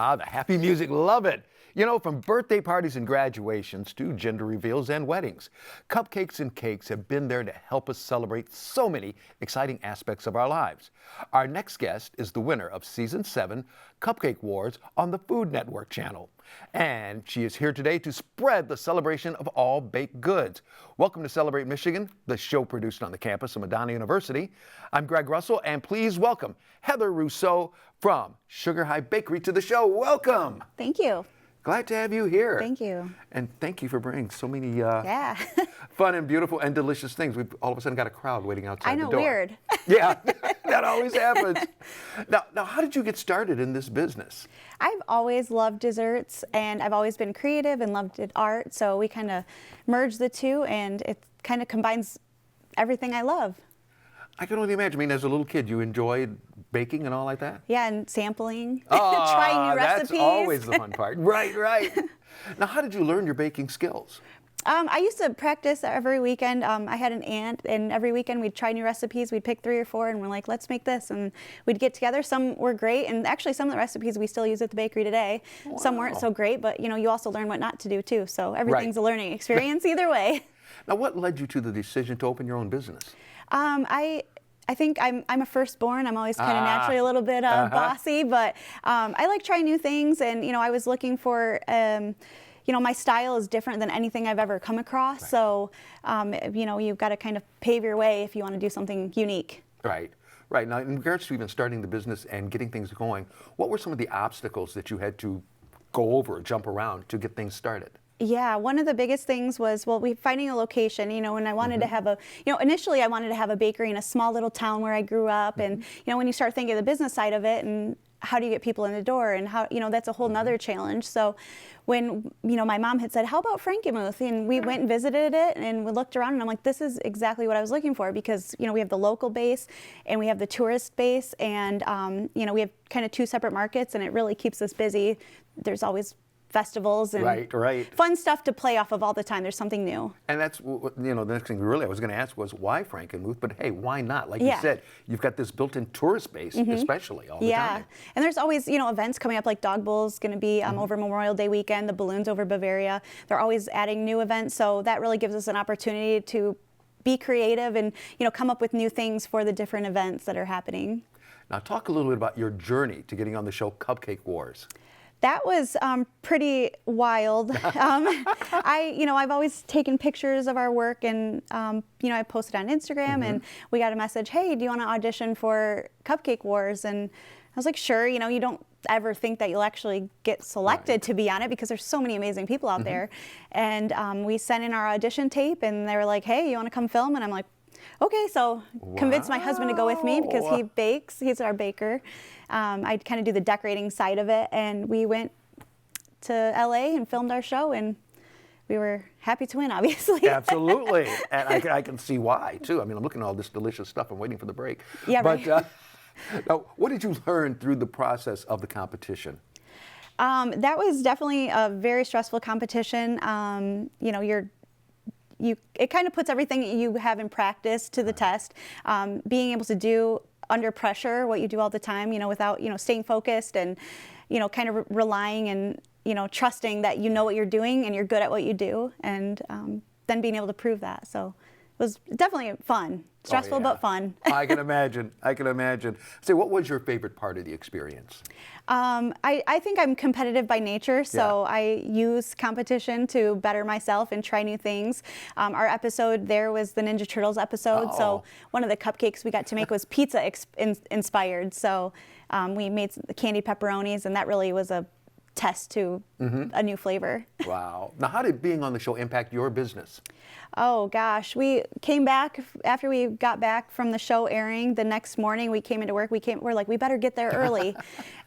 Ah, the happy music, love it. You know, from birthday parties and graduations to gender reveals and weddings, cupcakes and cakes have been there to help us celebrate so many exciting aspects of our lives. Our next guest is the winner of Season 7 Cupcake Wars on the Food Network channel. And she is here today to spread the celebration of all baked goods. Welcome to Celebrate Michigan, the show produced on the campus of Madonna University. I'm Greg Russell, and please welcome Heather Rousseau from SugarHigh Bakery to the show. Welcome. Thank you. Glad to have you here. Thank you. And thank you for bringing so many fun and beautiful and delicious things. We've all of a sudden got a crowd waiting outside the door. I know, weird. Yeah, that always happens. Now, how did you get started in this business? I've always loved desserts, and I've always been creative and loved art, so we kind of merged the two, and it kind of combines everything I love. I can only imagine. I mean, as a little kid, you enjoyed baking and all like that? Yeah, and sampling, trying new recipes. That's always the fun part. Right, right. Now, how did you learn your baking skills? I used to practice every weekend. I had an aunt, and every weekend we'd try new recipes. We'd pick 3 or 4, and we're like, let's make this. And we'd get together. Some were great, and actually some of the recipes we still use at the bakery today. Wow. Some weren't so great, but you also learn what not to do too. So everything's a learning experience either way. Now, what led you to the decision to open your own business? I think I'm a firstborn. I'm always kind of naturally a little bit bossy, but I like trying new things, and I was looking for. My style is different than anything I've ever come across. Right. So, you've got to kind of pave your way if you want to do something unique. Right, right. Now, in regards to even starting the business and getting things going, what were some of the obstacles that you had to go over or jump around to get things started? Yeah, one of the biggest things was, finding a location, and I wanted to have initially I wanted to have a bakery in a small little town where I grew up. And, when you start thinking of the business side of it and how do you get people in the door, and how, that's a whole nother challenge. So when, my mom had said, how about Frankenmuth? And we went and visited it, and we looked around, and I'm like, this is exactly what I was looking for, because, we have the local base and we have the tourist base, and, we have kind of 2 separate markets, and it really keeps us busy. There's always festivals and fun stuff to play off of all the time. There's something new. And that's, the next thing really I was going to ask was why Frankenmuth? But hey, why not? Like you said, you've got this built-in tourist base, especially all the time. Yeah, and there's always, events coming up, like Dog Bowl's going to be over Memorial Day weekend, the balloons over Bavaria. They're always adding new events, so that really gives us an opportunity to be creative and, come up with new things for the different events that are happening. Now, talk a little bit about your journey to getting on the show Cupcake Wars. That was pretty wild. I've always taken pictures of our work, and I posted on Instagram, and we got a message, hey, do you want to audition for Cupcake Wars? And I was like, sure. You don't ever think that you'll actually get selected to be on it, because there's so many amazing people out there. And we sent in our audition tape, and they were like, hey, you want to come film? And I'm like, okay, so convinced my husband to go with me because he bakes. He's our baker. I kind of do the decorating side of it, and we went to LA and filmed our show, and we were happy to win, obviously. Absolutely, and I can see why too. I mean, I'm looking at all this delicious stuff. I'm waiting for the break. Yeah, but, now, what did you learn through the process of the competition? That was definitely a very stressful competition. It kind of puts everything that you have in practice to the test. Being able to do under pressure what you do all the time, without, staying focused and, kind of relying and, trusting that you know what you're doing and you're good at what you do, and then being able to prove that. So it was definitely fun. Stressful, but fun. I can imagine. I can imagine. So what was your favorite part of the experience? I think I'm competitive by nature, so I use competition to better myself and try new things. Our episode there was the Ninja Turtles episode, so one of the cupcakes we got to make was pizza inspired. So we made the candied pepperonis, and that really was a test to a new flavor. Wow. Now, how did being on the show impact your business? Oh gosh, we came back after we got back from the show airing. The next morning we came into work. We're like, we better get there early.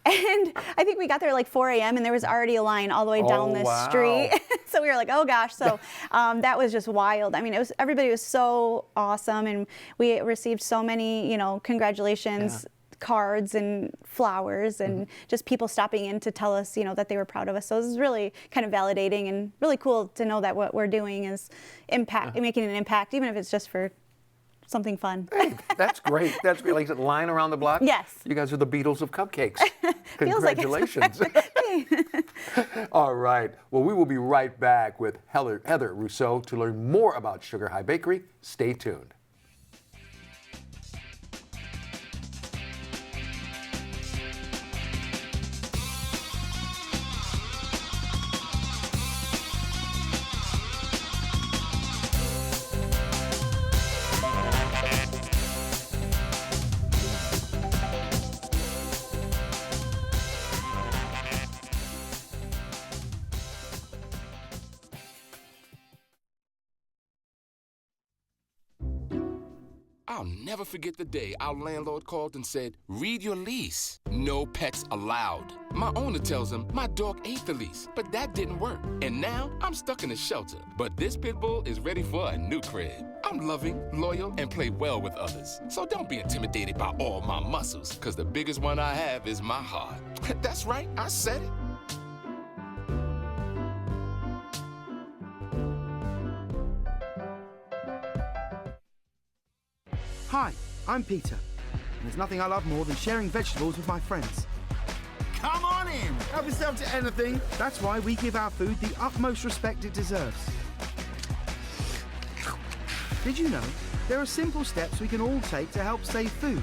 And I think we got there at like 4 a.m. and there was already a line all the way down the street. So we were like, oh gosh. So that was just wild. I mean, everybody was so awesome, and we received so many, congratulations cards and flowers, and just people stopping in to tell us, that they were proud of us. So this is really kind of validating and really cool to know that what we're doing is making an impact, even if it's just for something fun. Hey, that's great. That's great. Like I said, line around the block? Yes. You guys are the Beatles of cupcakes. Feels like it. Congratulations. All right. Well, we will be right back with Heather Rousseau to learn more about SugarHigh Bakery. Stay tuned. I'll never forget the day our landlord called and said, read your lease. No pets allowed. My owner tells him my dog ate the lease, but that didn't work. And now I'm stuck in a shelter. But this pit bull is ready for a new crib. I'm loving, loyal, and play well with others. So don't be intimidated by all my muscles, because the biggest one I have is my heart. That's right, I said it. Hi, I'm Peter, and there's nothing I love more than sharing vegetables with my friends. Come on in, help yourself to anything. That's why we give our food the utmost respect it deserves. Did you know there are simple steps we can all take to help save food?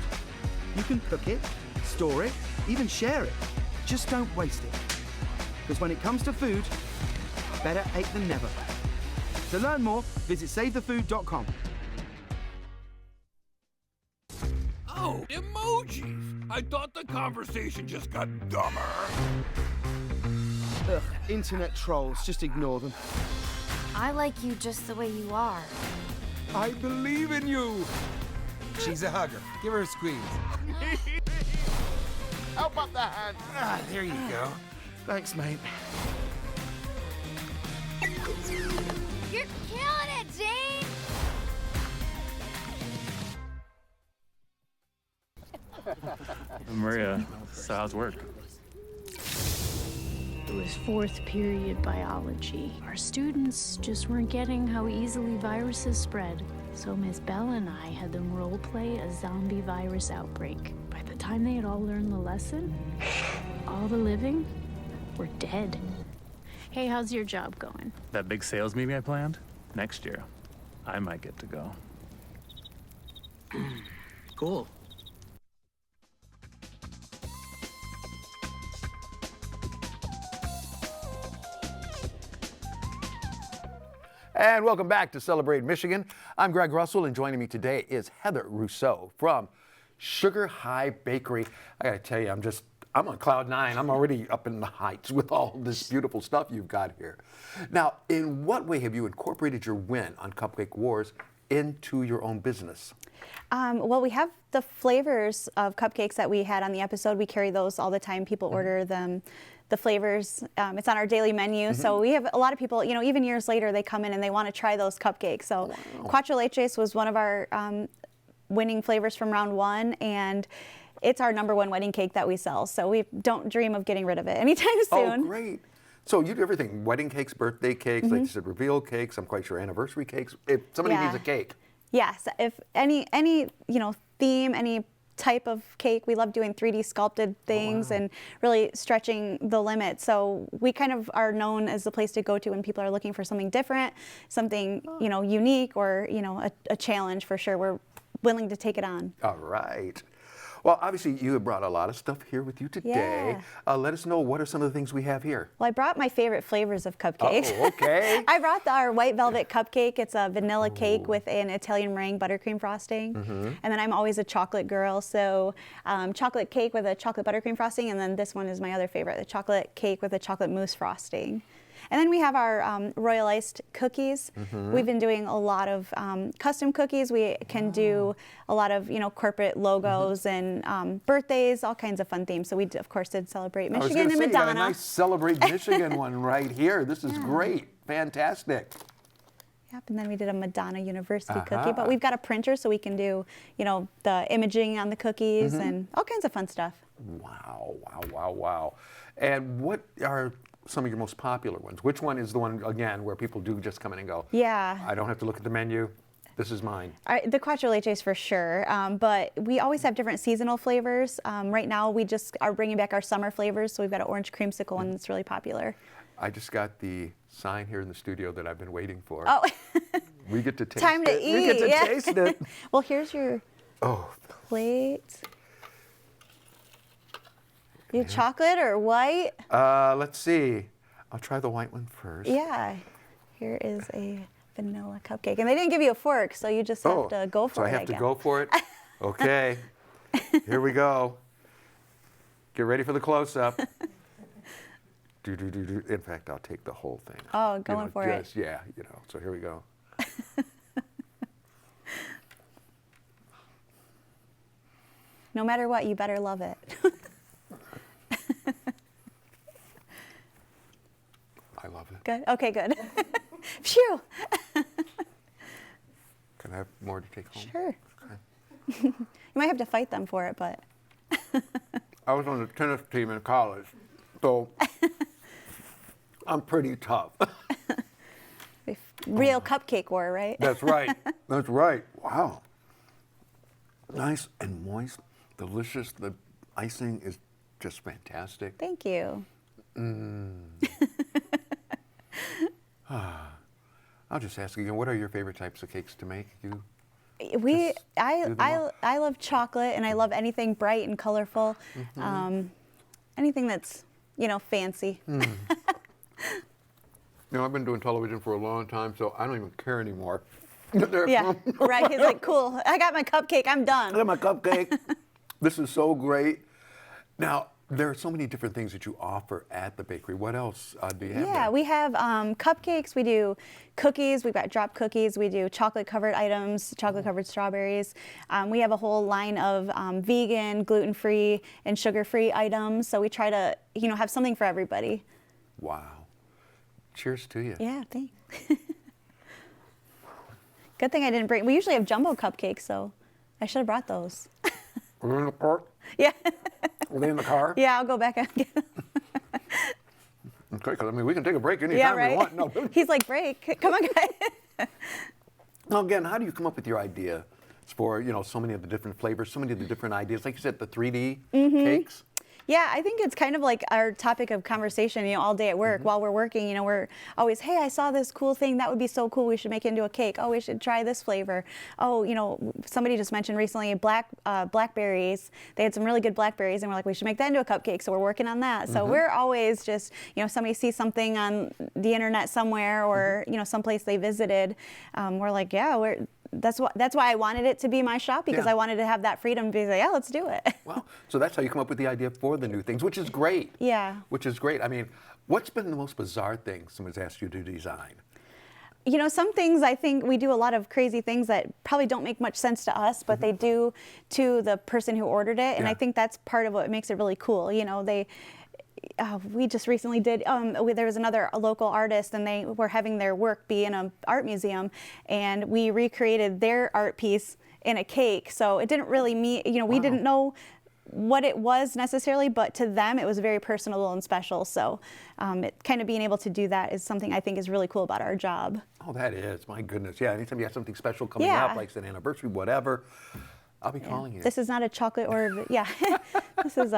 You can cook it, store it, even share it. Just don't waste it. Because when it comes to food, better ate than never. To learn more, visit savethefood.com. Oh, emojis! I thought the conversation just got dumber. Ugh, internet trolls, just ignore them. I like you just the way you are. I believe in you. She's a hugger. Give her a squeeze. Help up the hand. Ah, there you go. Thanks, mate. You're killing it, Jane! Maria, so how's work? It was fourth period biology. Our students just weren't getting how easily viruses spread. So Miss Bell and I had them role play a zombie virus outbreak. By the time they had all learned the lesson, all the living were dead. Hey, how's your job going? That big sales meeting I planned? Next year, I might get to go. Cool. And welcome back to Celebrate Michigan. I'm Greg Russell, and joining me today is Heather Rousseau from SugarHigh Bakery. I gotta tell you, I'm on cloud nine. I'm already up in the heights with all this beautiful stuff you've got here. Now, in what way have you incorporated your win on Cupcake Wars into your own business? Well, we have the flavors of cupcakes that we had on the episode. We carry those all the time. People order them. The flavors, it's on our daily menu. So we have a lot of people, you know, even years later, they come in and they want to try those cupcakes. So Cuatro Leches was one of our winning flavors from round one, and it's our #1 wedding cake that we sell. So we don't dream of getting rid of it anytime soon. Oh, great. So you do everything, wedding cakes, birthday cakes, like you said, reveal cakes, I'm quite sure anniversary cakes. If somebody needs a cake. Yes, if any theme, any type of cake. We love doing 3D sculpted things and really stretching the limit. So we kind of are known as the place to go to when people are looking for something different, something unique, or a challenge for sure. We're willing to take it on. All right. Well, obviously, you have brought a lot of stuff here with you today. Let us know, what are some of the things we have here? Well, I brought my favorite flavors of cupcakes. Oh, okay. I brought our white velvet cupcake. It's a vanilla cake with an Italian meringue buttercream frosting. And then I'm always a chocolate girl, so chocolate cake with a chocolate buttercream frosting. And then this one is my other favorite, the chocolate cake with a chocolate mousse frosting. And then we have our royal iced cookies. We've been doing a lot of custom cookies. We can do a lot of corporate logos and birthdays, all kinds of fun themes. So we of course did Celebrate Michigan and Madonna. You got a nice Celebrate Michigan one right here. This is great, fantastic. Yep, and then we did a Madonna University cookie. But we've got a printer, so we can do the imaging on the cookies and all kinds of fun stuff. Wow, wow, wow, wow. And what are some of your most popular ones? Which one is the one, again, where people do just come in and go, Yeah. I don't have to look at the menu? This is mine. The quattro leches for sure, but we always have different seasonal flavors. Right now we just are bringing back our summer flavors, so we've got an orange creamsicle and it's really popular. I just got the sign here in the studio that I've been waiting for. Oh, we get to taste time to it. eat. We get to taste it. Well, here's your plate. You chocolate or white? Let's see. I'll try the white one first. Yeah. Here is a vanilla cupcake. And they didn't give you a fork, so you just have to go for it. So I have to go for it? Okay. Here we go. Get ready for the close-up. In fact, I'll take the whole thing. Oh, going for it. Yeah, so here we go. No matter what, you better love it. I love it. Good? Okay, good. Phew! Can I have more to take home? Sure. Okay. You might have to fight them for it, but. I was on the tennis team in college, so I'm pretty tough. Real cupcake war, right? That's right. That's right. Wow. Nice and moist, delicious. The icing is just fantastic. Thank you. I'll just ask again, what are your favorite types of cakes to make? I love chocolate, and I love anything bright and colorful. Anything that's, fancy. I've been doing television for a long time, so I don't even care anymore. Yeah, right. He's like, cool. I got my cupcake. I'm done. I got my cupcake. This is so great. Now, there are so many different things that you offer at the bakery. What else do you have there? We have cupcakes. We do cookies. We've got drop cookies. We do chocolate-covered items, chocolate-covered strawberries. We have a whole line of vegan, gluten-free, and sugar-free items. So we try to, have something for everybody. Wow. Cheers to you. Yeah, thanks. Good thing I didn't bring. We usually have jumbo cupcakes, so I should have brought those. Are they in the car? Yeah. Are they in the car? Yeah, I'll go back and get them. Okay, because we can take a break anytime we want. No. He's like, break. Come on, guys. Now, again, how do you come up with your idea for, so many of the different flavors, so many of the different ideas? Like you said, the 3D cakes? Yeah, I think it's kind of like our topic of conversation, all day at work. While we're working, we're always, hey, I saw this cool thing. That would be so cool. We should make it into a cake. Oh, we should try this flavor. Oh, somebody just mentioned recently blackberries. They had some really good blackberries, and we're like, we should make that into a cupcake. So we're working on that. So we're always just, somebody sees something on the internet somewhere or, someplace they visited. We're like, yeah, that's why I wanted it to be my shop, because I wanted to have that freedom to be like, yeah, let's do it. Well, so that's how you come up with the idea for the new things, which is great. Yeah. Which is great. I mean, what's been the most bizarre thing someone's asked you to design? Some things, I think we do a lot of crazy things that probably don't make much sense to us, but they do to the person who ordered it. And I think that's part of what makes it really cool. We just recently did, there was another local artist, and they were having their work be in an art museum, and we recreated their art piece in a cake. So it didn't really mean, we didn't know what it was necessarily, but to them it was very personal and special. So kind of being able to do that is something I think is really cool about our job. Oh, that is, my goodness. Yeah, anytime you have something special coming up, like an anniversary, whatever, I'll be calling you. This is not a chocolate or, this is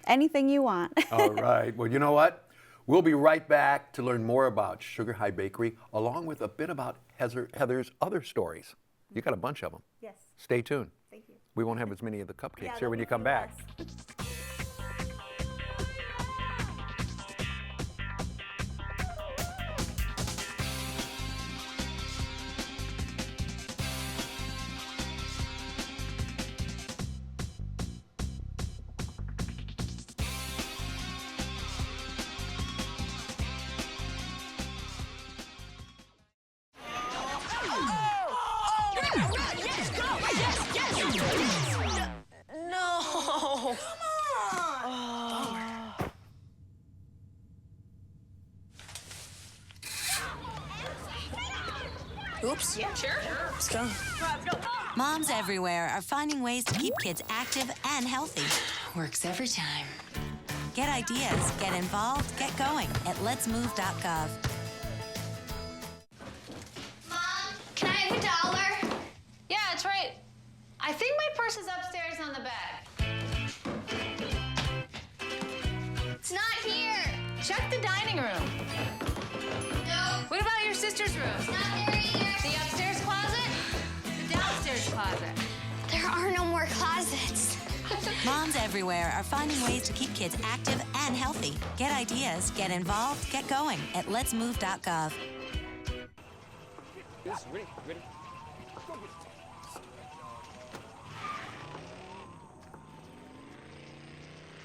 anything you want. All right. Well, you know what? We'll be right back to learn more about SugarHigh Bakery, along with a bit about Heather's other stories. You got a bunch of them. Yes. Stay tuned. Thank you. We won't have as many of the cupcakes here when you come back. Oops. Yeah, sure. Let's go. Moms everywhere are finding ways to keep kids active and healthy. Works every time. Get ideas, get involved, get going at letsmove.gov. Mom, can I have $1? that's right. I think my purse is upstairs on the bed. It's not here. Check the dining room. No. What about your sister's room? It's not there either. The upstairs closet? The downstairs closet? There are no more closets. Moms everywhere are finding ways to keep kids active and healthy. Get ideas, get involved, get going at letsmove.gov. Ready?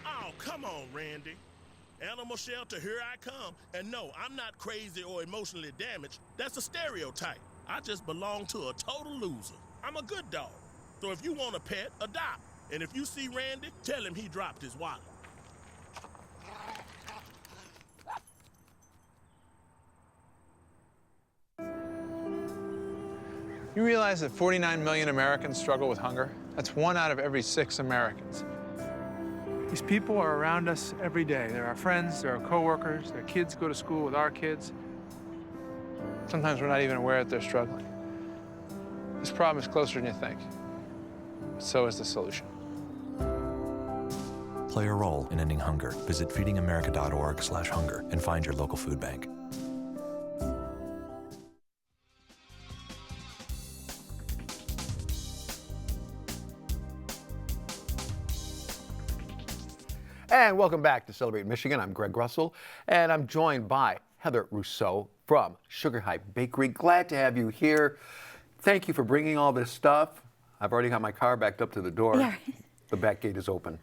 Oh, come on, Randy. Animal shelter, here I come. And no, I'm not crazy or emotionally damaged. That's a stereotype. I just belong to a total loser. I'm a good dog. So if you want a pet, adopt. And if you see Randy, tell him he dropped his wallet. You realize that 49 million Americans struggle with hunger? That's 1 out of every 6 Americans. These people are around us every day. They're our friends, they're our coworkers, their kids go to school with our kids. Sometimes we're not even aware that they're struggling. This problem is closer than you think. So is the solution. Play a role in ending hunger. Visit feedingamerica.org/hunger and find your local food bank. And welcome back to Celebrate Michigan. I'm Greg Russell, and I'm joined by Heather Rousseau from SugarHigh Bakery. Glad to have you here. Thank you for bringing all this stuff. I've already got my car backed up to the door. Yeah. The back gate is open,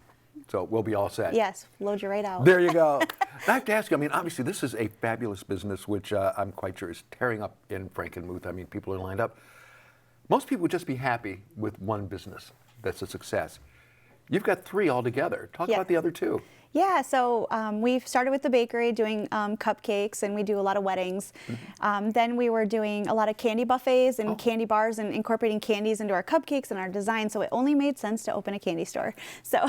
so we'll be all set. Yes, load you right out. There you go. I have to ask you, I mean, obviously this is a fabulous business, which I'm quite sure is tearing up in Frankenmuth. I mean, people are lined up. Most people would just be happy with one business that's a success. You've got 3 altogether. Talk about the other 2. Yeah, so we've started with the bakery doing cupcakes, and we do a lot of weddings. Then we were doing a lot of candy buffets and candy bars and incorporating candies into our cupcakes and our design, so it only made sense to open a candy store. So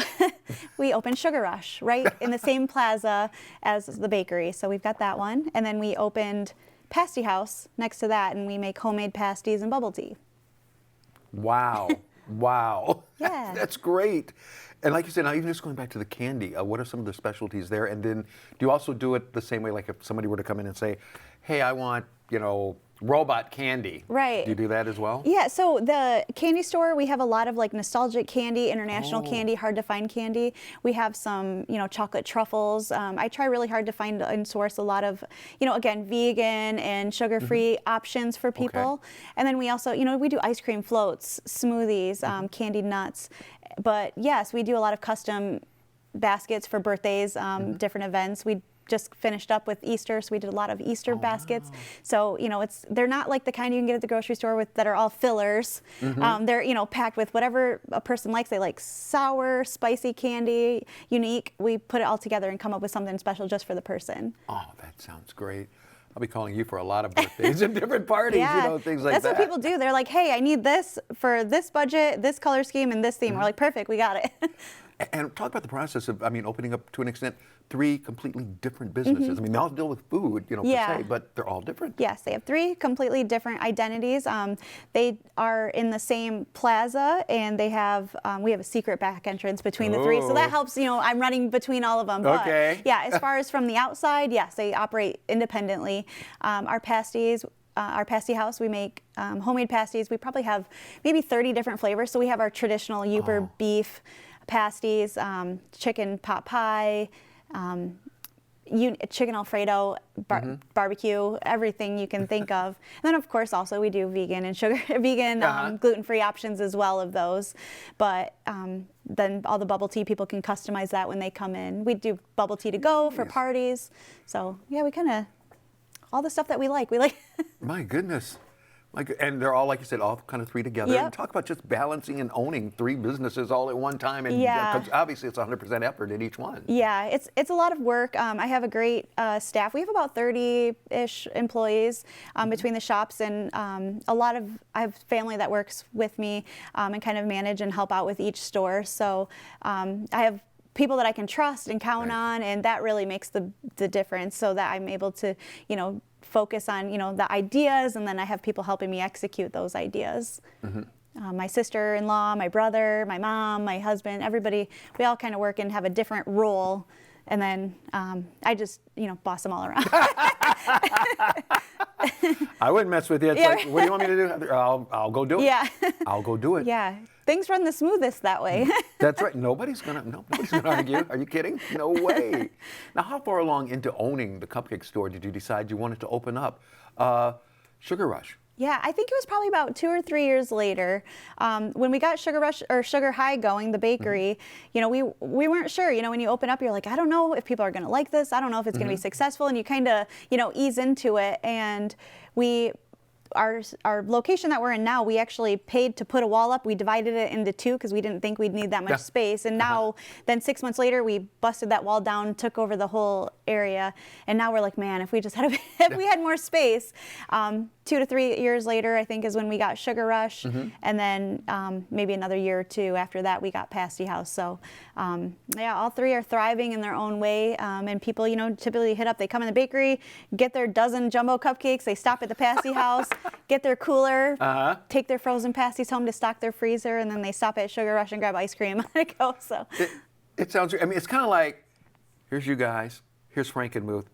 we opened Sugar Rush right in the same plaza as the bakery, so we've got that one. And then we opened Pasty House next to that, and we make homemade pasties and bubble tea. Wow. Wow. Yeah. That's great. And like you said, now even just going back to the candy, what are some of the specialties there? And then do you also do it the same way, like if somebody were to come in and say, hey, I want, robot candy. Right. Do you do that as well? Yeah, so the candy store, we have a lot of like nostalgic candy, international candy, hard to find candy. We have some, chocolate truffles. I try really hard to find and source a lot of, again, vegan and sugar-free options for people. Okay. And then we also, we do ice cream floats, smoothies, candied nuts. But yes, we do a lot of custom baskets for birthdays, different events. We just finished up with Easter, so we did a lot of Easter baskets. Wow. So, they're not like the kind you can get at the grocery store that are all fillers. They're, packed with whatever a person likes. They like sour, spicy candy, unique. We put it all together and come up with something special just for the person. Oh, that sounds great. I'll be calling you for a lot of birthdays and different parties, things like that. That's what people do. They're like, hey, I need this for this budget, this color scheme, and this theme. We're like, perfect, we got it. And talk about the process of, opening up to an extent 3 completely different businesses. They all deal with food, per se, but they're all different. Yes, they have 3 completely different identities. They are in the same plaza, and they have we have a secret back entrance between the 3, so that helps. I'm running between all of them. But, yeah, as far as from the outside, yes, they operate independently. Our pasties. Our pasty house, we make homemade pasties. We probably have maybe 30 different flavors. So we have our traditional Youper beef pasties, chicken pot pie, chicken Alfredo, barbecue, everything you can think of. And then of course also we do vegan and gluten-free options as well of those. But then all the bubble tea, people can customize that when they come in. We do bubble tea to go for parties. So yeah, we kind of, all the stuff that we like. My goodness. And they're all, like you said, all kind of 3 together. Yep. And talk about just balancing and owning 3 businesses all at one time. And because obviously it's 100% effort in each one. Yeah, it's a lot of work. I have a great staff. We have about 30-ish employees between the shops, and I have family that works with me and kind of manage and help out with each store. So I have people that I can trust and count on, and that really makes the difference, so that I'm able to, focus on, the ideas, and then I have people helping me execute those ideas. my sister-in-law, my brother, my mom, my husband, everybody, we all kind of work and have a different role. And then I just, boss them all around. I wouldn't mess with you. It's like, what do you want me to do? I'll go do it. Yeah. I'll go do it. Yeah. Things run the smoothest that way. That's right. Nobody's gonna argue. Are you kidding? No way. Now, how far along into owning the cupcake store did you decide you wanted to open up Sugar Rush? Yeah, I think it was probably about 2 or 3 years later when we got Sugar Rush or SugarHigh going, the bakery. We weren't sure. When you open up, you're like, I don't know if people are going to like this. I don't know if it's going to be successful, and you kind of ease into it. And our location that we're in now, we actually paid to put a wall up. We divided it into 2 because we didn't think we'd need that much space. And now, then 6 months later, we busted that wall down, took over the whole area. And now we're like, man, if we just had if we had more space. 2 to 3 years later, I think, is when we got Sugar Rush. And then maybe another year or 2 after that, we got Pasty House. So yeah, all 3 are thriving in their own way. And people, typically hit up, they come in the bakery, get their dozen jumbo cupcakes, they stop at the Pasty House, get their cooler, take their frozen pasties home to stock their freezer, and then they stop at Sugar Rush and grab ice cream and go. So it sounds, it's kind of like, here's you guys, here's Frankenmuth.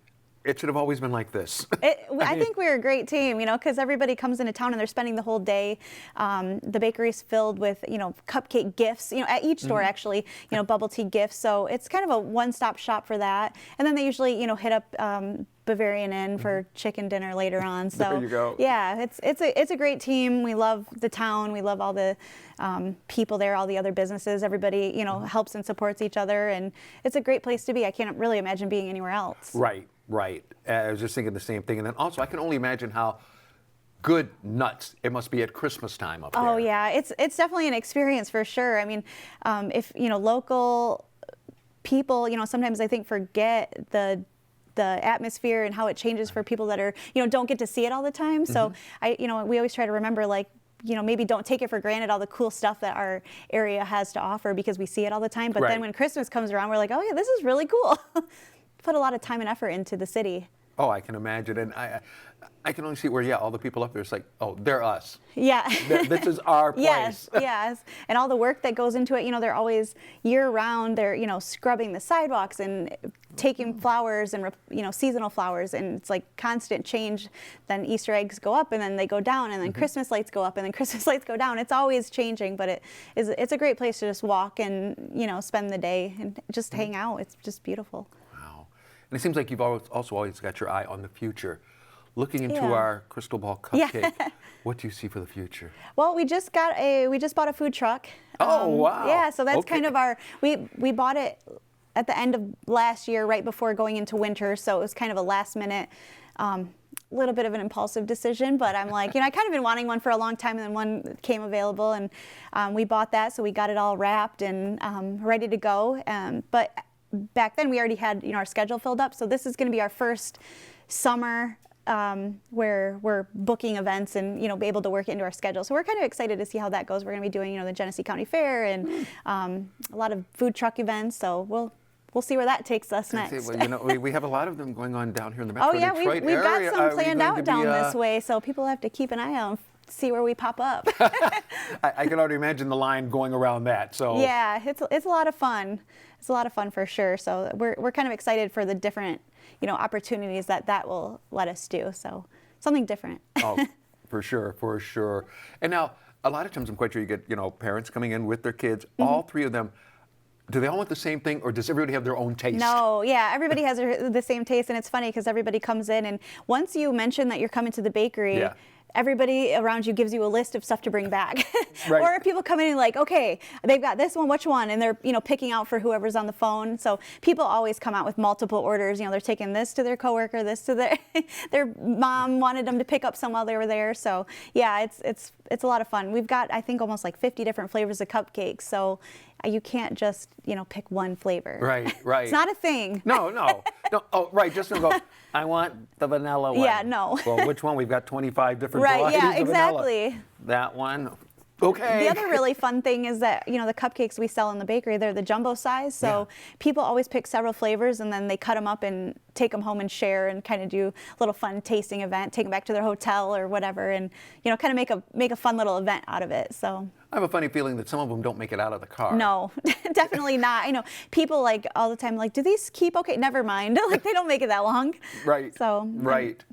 It should have always been like this. I think we're a great team, because everybody comes into town and they're spending the whole day. The bakery's filled with, cupcake gifts, at each store actually, bubble tea gifts. So it's kind of a one-stop shop for that. And then they usually, hit up Bavarian Inn for chicken dinner later on. So there you go. Yeah, it's a great team. We love the town. We love all the people there, all the other businesses. Everybody, helps and supports each other, and it's a great place to be. I can't really imagine being anywhere else. Right. I was just thinking the same thing. And then also, I can only imagine how good nuts it must be at Christmas time up there. Oh, yeah. It's definitely an experience for sure. I mean, if, local people, sometimes I think forget the atmosphere and how it changes for people that are, don't get to see it all the time. So we always try to remember, like, maybe don't take it for granted, all the cool stuff that our area has to offer, because we see it all the time. But then when Christmas comes around, we're like, oh yeah, this is really cool. Put a lot of time and effort into the city. Oh, I can imagine. And I can only see where, all the people up there, it's like, oh, they're us. Yeah. This is our place. Yes. And all the work that goes into it, they're always year-round. They're, scrubbing the sidewalks and taking flowers and, seasonal flowers. And it's like constant change. Then Easter eggs go up and then they go down. And then Christmas lights go up and then Christmas lights go down. It's always changing, but it's a great place to just walk and, spend the day and just hang out. It's just beautiful. And it seems like you've also always got your eye on the future. Looking into our crystal ball cupcake, what do you see for the future? Well, we just bought a food truck. Oh, wow. Yeah, so that's kind of we bought it at the end of last year, right before going into winter. So it was kind of a last minute, little bit of an impulsive decision. But I'm like, I kind of been wanting one for a long time, and then one came available, and we bought that. So we got it all wrapped and ready to go. But back then we already had our schedule filled up, so this is going to be our first summer where we're booking events and be able to work it into our schedule. So we're kind of excited to see how that goes. We're going to be doing the Genesee County Fair and a lot of food truck events. So we'll see where that takes us next. Well, we have a lot of them going on down here in the Metro Detroit we've area. Got some planned out down this way, so people have to keep an eye out. See where we pop up. I can already imagine the line going around that. So yeah, it's a lot of fun. It's a lot of fun for sure. So we're kind of excited for the different opportunities that will let us do. So something different. Oh, for sure. And now a lot of times I'm quite sure you get parents coming in with their kids. All 3 of them. Do they all want the same thing, or does everybody have their own taste? No, yeah, everybody has the same taste, and it's funny because everybody comes in, and once you mention that you're coming to the bakery. Everybody around you gives you a list of stuff to bring back. Or people come in and like, okay, they've got this one, which one? And they're, picking out for whoever's on the phone. So people always come out with multiple orders. They're taking this to their coworker, this to their mom wanted them to pick up some while they were there. So yeah, it's a lot of fun. We've got, I think, almost like 50 different flavors of cupcakes. So you can't just, pick one flavor. Right. It's not a thing. No. Oh, right. Just don't go, I want the vanilla one. Yeah, no. Well, which one? We've got 25 different varieties of vanilla. Exactly. That one. Okay. The other really fun thing is that, you know, the cupcakes we sell in the bakery, they're the jumbo size. So people always pick several flavors and then they cut them up and take them home and share and kind of do a little fun tasting event, take them back to their hotel or whatever, and, you know, kind of make a fun little event out of it. So I have a funny feeling that some of them don't make it out of the car. no, definitely not. I know people like all the time, like, do these keep okay? Never mind. Like, they don't make it that long. Right. So right.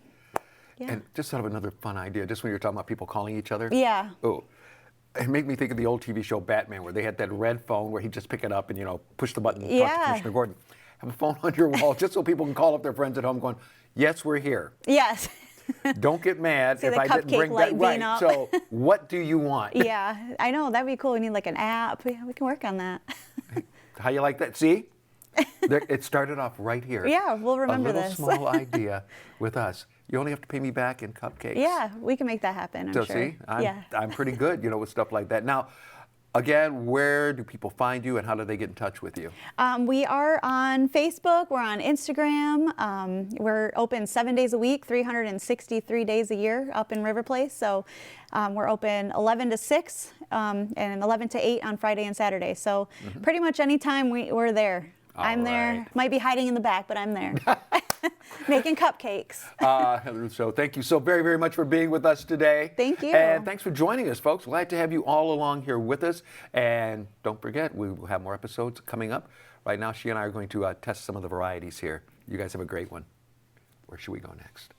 Yeah. And just thought of another fun idea, just when you're talking about people calling each other. Yeah. Oh, it made me think of the old TV show Batman, where they had that red phone where he'd just pick it up and, you know, push the button and talk to Commissioner Gordon. Have a phone on your wall just so people can call up their friends at home going, yes, we're here. Yes. Don't get mad See if the I didn't bring cupcake that light right. So what do you want? Yeah, I know. That'd be cool. We need like an app. Yeah, we can work on that. How you like that? See? It started off right here. Yeah, we'll remember this. A little this. small idea with us. You only have to pay me back in cupcakes. Yeah, we can make that happen, I'm so sure. See, I'm pretty good, you know, with stuff like that. Now, again, where do people find you and how do they get in touch with you? We are on Facebook. We're on Instagram. We're open 7 days a week, 363 days a year up in River Place. So we're open 11 to 6 and 11 to 8 on Friday and Saturday. So pretty much anytime we're there. I'm there. Might be hiding in the back, but I'm there. Making cupcakes. Rousseau, thank you so very, very much for being with us today. Thank you. And thanks for joining us, folks. Glad to have you all along here with us. And don't forget, we will have more episodes coming up. Right now, she and I are going to test some of the varieties here. You guys have a great one. Where should we go next?